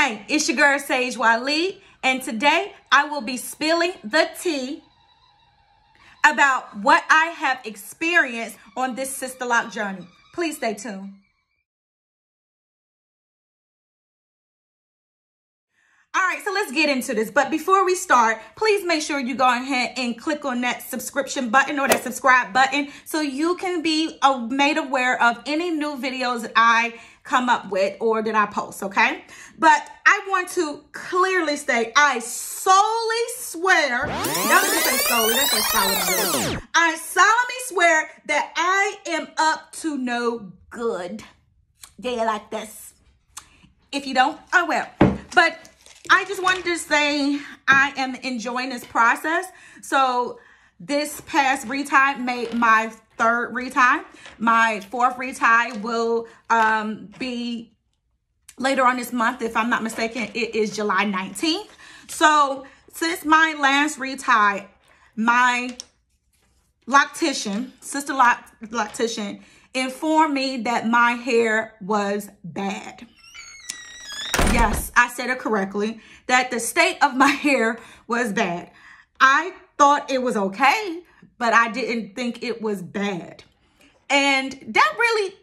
Hey, it's your girl Sage Wali, and today I will be spilling the tea about what I have experienced on this sister lock journey. Please stay tuned. All right, so let's get into this. But before we start, please make sure you go ahead and click on that subscription button or that subscribe button so you can be made aware of any new videos that I come up with or that I post, okay? But I want to clearly state, I solely swear, don't say solely, that's a solid. I solemnly swear that I am up to no good. Yeah, like this. If you don't, oh well. But I just wanted to say I am enjoying this process. So this past retie made my third retie. My fourth retie will be later on this month. If I'm not mistaken, it is July 19th. So since my last retie, my loctician, sister loctician, informed me that my hair was bad. Yes, I said it correctly, that the state of my hair was bad. I thought it was okay, but I didn't think it was bad. And that really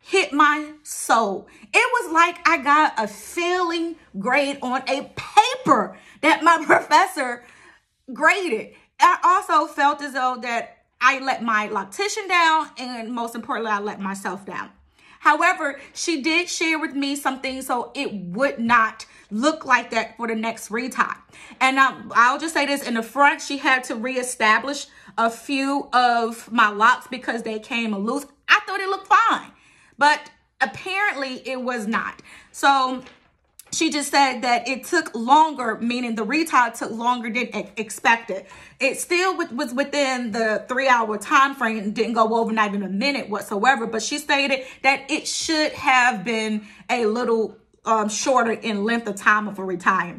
hit my soul. It was like I got a failing grade on a paper that my professor graded. I also felt as though that I let my loctician down, and most importantly, I let myself down. However, she did share with me some things so it would not look like that for the next retie. And I'll just say this, in the front, she had to reestablish a few of my locks because they came loose. I thought it looked fine, but apparently it was not. So she just said that it took longer, meaning the retie took longer than expected. It still was within the 3-hour time frame and didn't go over not even a minute whatsoever. But she stated that it should have been a little shorter in length of time of a retie.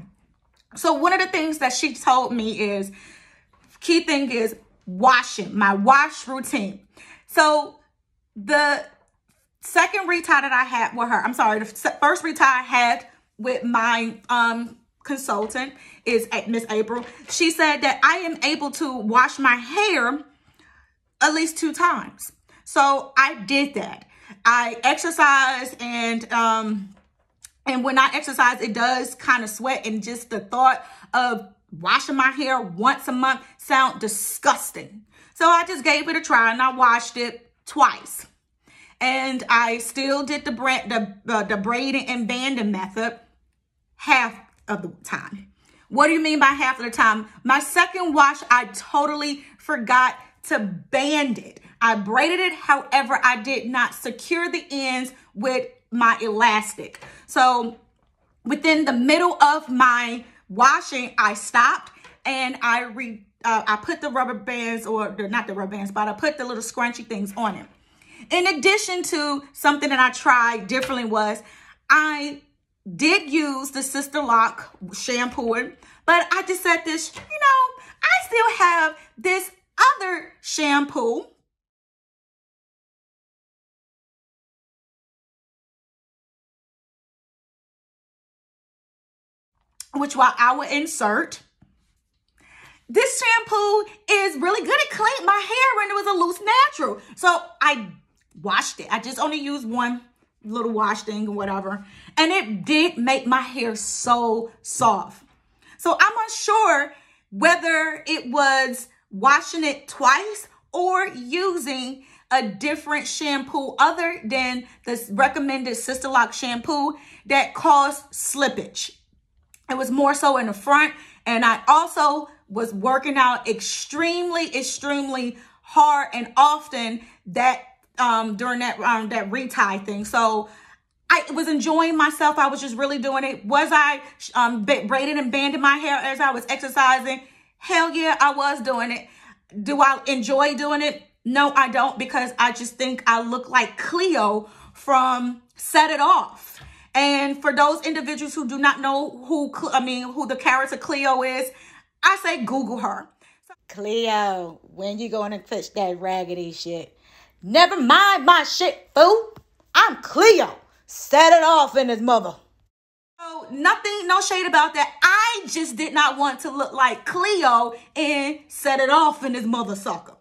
So one of the things that she told me is, key thing is washing, my wash routine. So the second retie that I had with her, the first retie I had with my consultant is Miss April. She said that I am able to wash my hair at least 2 times. So I did that. I exercise, and when I exercise, it does kind of sweat, and just the thought of washing my hair once a month sound disgusting. So I just gave it a try, and I washed it twice. And I still did the braiding and banding method half of the time. What do you mean by half of the time? My second wash, I totally forgot to band it. I braided it, however, I did not secure the ends with my elastic. So within the middle of my washing, I stopped, and I put the rubber bands, or not the rubber bands, but I put the little scrunchy things on it. In addition to something that I tried differently was I did use the Sister Lock shampoo, but I just said this, I still have this other shampoo which I will insert. This shampoo is really good at cleaning my hair when it was a loose natural. So I washed it. I just only used one little wash thing or whatever. And it did make my hair so soft. So I'm unsure whether it was washing it twice or using a different shampoo other than the recommended Sister Lock shampoo that caused slippage. It was more so in the front. And I also was working out extremely hard and often that during that retie thing. So I was enjoying myself. I was just really doing it. Was I braiding and banding my hair as I was exercising? Hell yeah, I was doing it. Do I enjoy doing it? No, I don't, because I just think I look like Cleo from Set It Off. And for those individuals who do not know who the character Cleo is, I say Google her. Cleo, when you going to fix that raggedy shit? Never mind my shit, fool. I'm Cleo. Set it off in his mother. So nothing, no shade about that. I just did not want to look like Cleo and set it off in this mother sucker.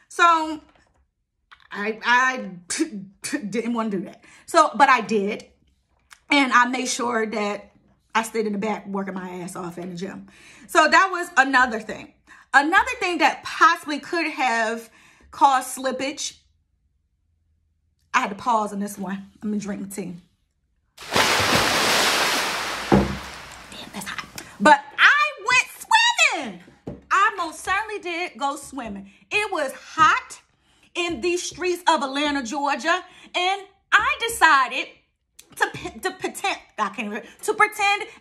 So I didn't want to do that. So, but I did. And I made sure that I stayed in the back working my ass off in the gym. So that was another thing. Another thing that possibly could have caused slippage. I had to pause on this one. I'm going to drink my tea. Damn, that's hot. But I went swimming. I most certainly did go swimming. It was hot in these streets of Atlanta, Georgia. And I decided to pretend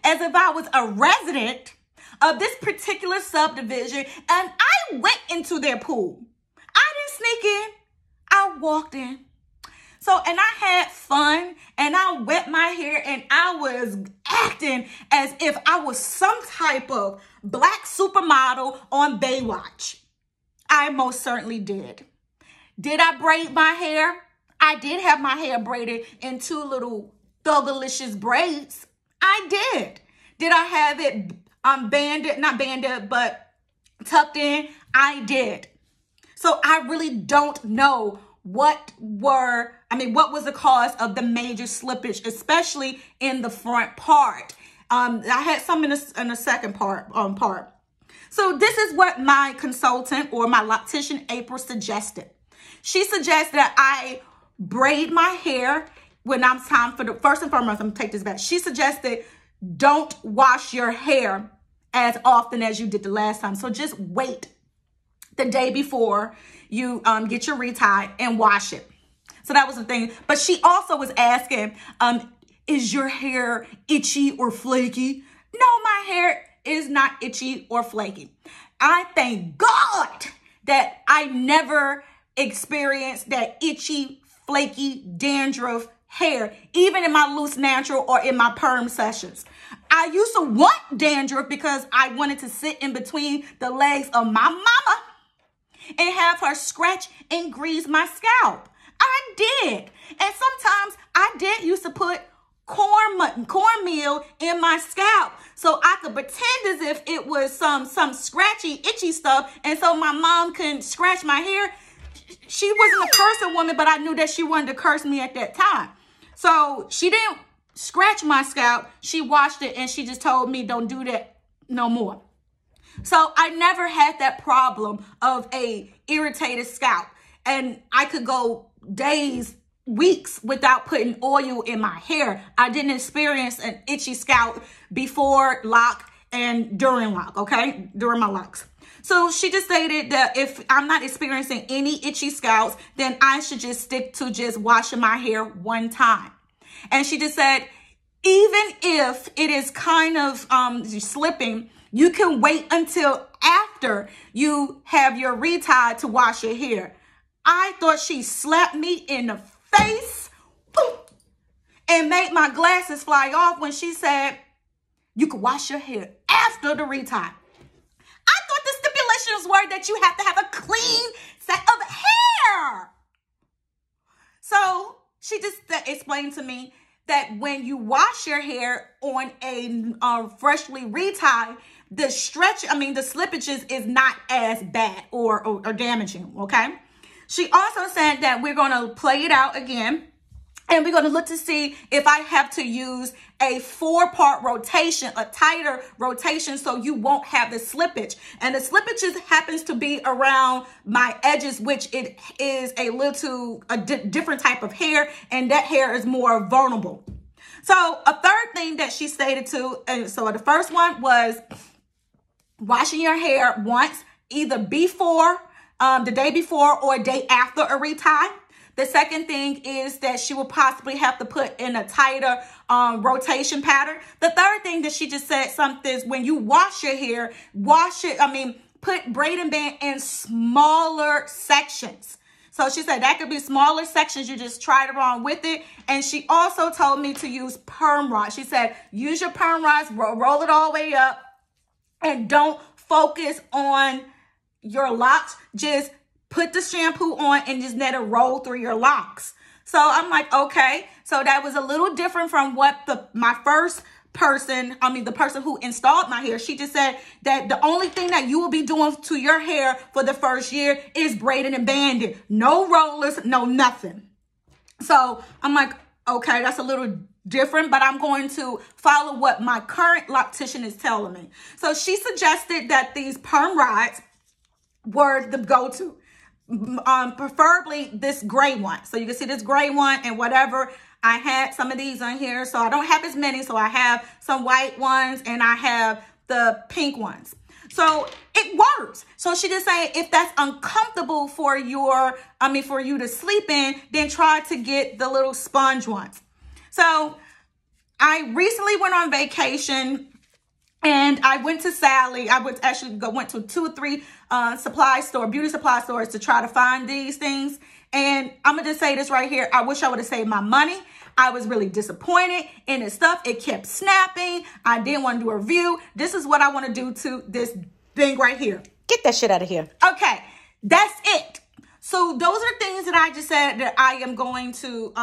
as if I was a resident of this particular subdivision, and I went into their pool. I didn't sneak in. I walked in. So, and I had fun, and I wet my hair, and I was acting as if I was some type of black supermodel on Baywatch. I most certainly did. Did I braid my hair? I did have my hair braided in two little Thuggalicious braids. I did. Did I have it banded, not banded, but tucked in? I did. So I really don't know what was the cause of the major slippage, especially in the front part. I had some in the second part. So this is what my consultant or my loctician April suggested. She suggested that I braid my hair when I'm time for the, first and foremost, I'm gonna take this back. She suggested don't wash your hair as often as you did the last time. So just wait the day before you get your retie and wash it. So that was the thing. But she also was asking, is your hair itchy or flaky? No, my hair is not itchy or flaky. I thank God that I never experienced that itchy, flaky, dandruff hair, even in my loose natural or in my perm sessions. I used to want dandruff because I wanted to sit in between the legs of my mama and have her scratch and grease my scalp. I did. And sometimes I did used to put cornmeal in my scalp so I could pretend as if it was some scratchy, itchy stuff, and so my mom couldn't scratch my hair. She wasn't a cursing woman, but I knew that she wanted to curse me at that time. So she didn't scratch my scalp. She washed it and she just told me don't do that no more. So I never had that problem of a irritated scalp. And I could go days, weeks without putting oil in my hair. I didn't experience an itchy scalp before lock and during lock, okay? During my locks. So she just stated that if I'm not experiencing any itchy scalps, then I should just stick to just washing my hair one time. And she just said, even if it is kind of slipping, you can wait until after you have your retie to wash your hair. I thought she slapped me in the face and made my glasses fly off when she said, you can wash your hair after the retie. I thought the stipulations were that you have to have a clean set of hair. So she just explained to me that when you wash your hair on a freshly retie, the slippages is not as bad or damaging, okay? She also said that we're going to play it out again. And we're going to look to see if I have to use a 4-part rotation, a tighter rotation, so you won't have the slippage. And the slippage happens to be around my edges, which it is a different type of hair, and that hair is more vulnerable. So a third thing that she stated too, and so the first one was washing your hair once, either before, the day before or day after a retie. The second thing is that she will possibly have to put in a tighter rotation pattern. The third thing that she just said something is when you wash your hair, put braiding band in smaller sections. So she said that could be smaller sections. You just try it around with it. And she also told me to use perm rods. She said, use your perm rods, roll it all the way up, and don't focus on your locks. Just put the shampoo on and just let it roll through your locks. So I'm like, okay. So that was a little different from what my first person, the person who installed my hair, she just said that the only thing that you will be doing to your hair for the first year is braiding and banding. No rollers, no nothing. So I'm like, okay, that's a little different, but I'm going to follow what my current loctician is telling me. So she suggested that these perm rods were the go-to. Preferably this gray one. So you can see this gray one and whatever. I had some of these on here, so I don't have as many. So I have some white ones and I have the pink ones. So it works. So she just saying if that's uncomfortable for for you to sleep in, then try to get the little sponge ones. So I recently went on vacation and I went to Sally. I went to 2 or 3 beauty supply stores to try to find these things. And I'm going to just say this right here. I wish I would have saved my money. I was really disappointed in this stuff. It kept snapping. I didn't want to do a review. This is what I want to do to this thing right here. Get that shit out of here. Okay, that's it. So those are things that I just said that I am going to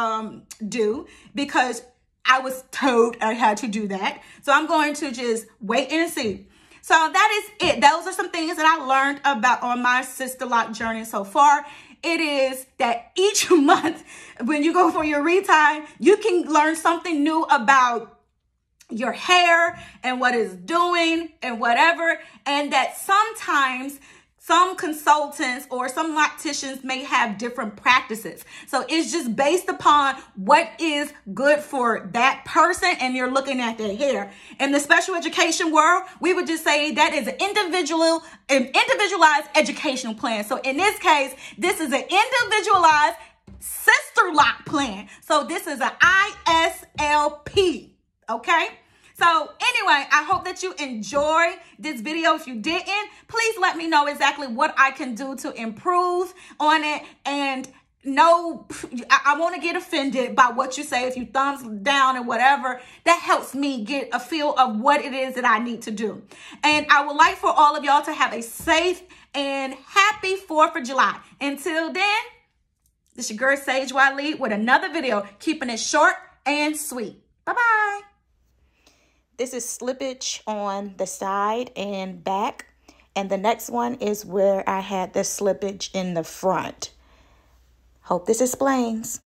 do because I was told I had to do that. So I'm going to just wait and see. So that is it. Those are some things that I learned about on my sister lock journey so far. It is that each month when you go for your retime, you can learn something new about your hair and what it's doing and whatever. And that sometimes some consultants or some locticians may have different practices. So it's just based upon what is good for that person and you're looking at their hair. In the special education world, we would just say that is an individualized educational plan. So in this case, this is an individualized sister lock plan. So this is an ISLP, okay? So anyway, I hope that you enjoy this video. If you didn't, please let me know exactly what I can do to improve on it. And no, I want to get offended by what you say. If you thumbs down and whatever, that helps me get a feel of what it is that I need to do. And I would like for all of y'all to have a safe and happy 4th of July. Until then, this is your girl Sage Wiley with another video, keeping it short and sweet. Bye-bye. This is slippage on the side and back. And the next one is where I had the slippage in the front. Hope this explains.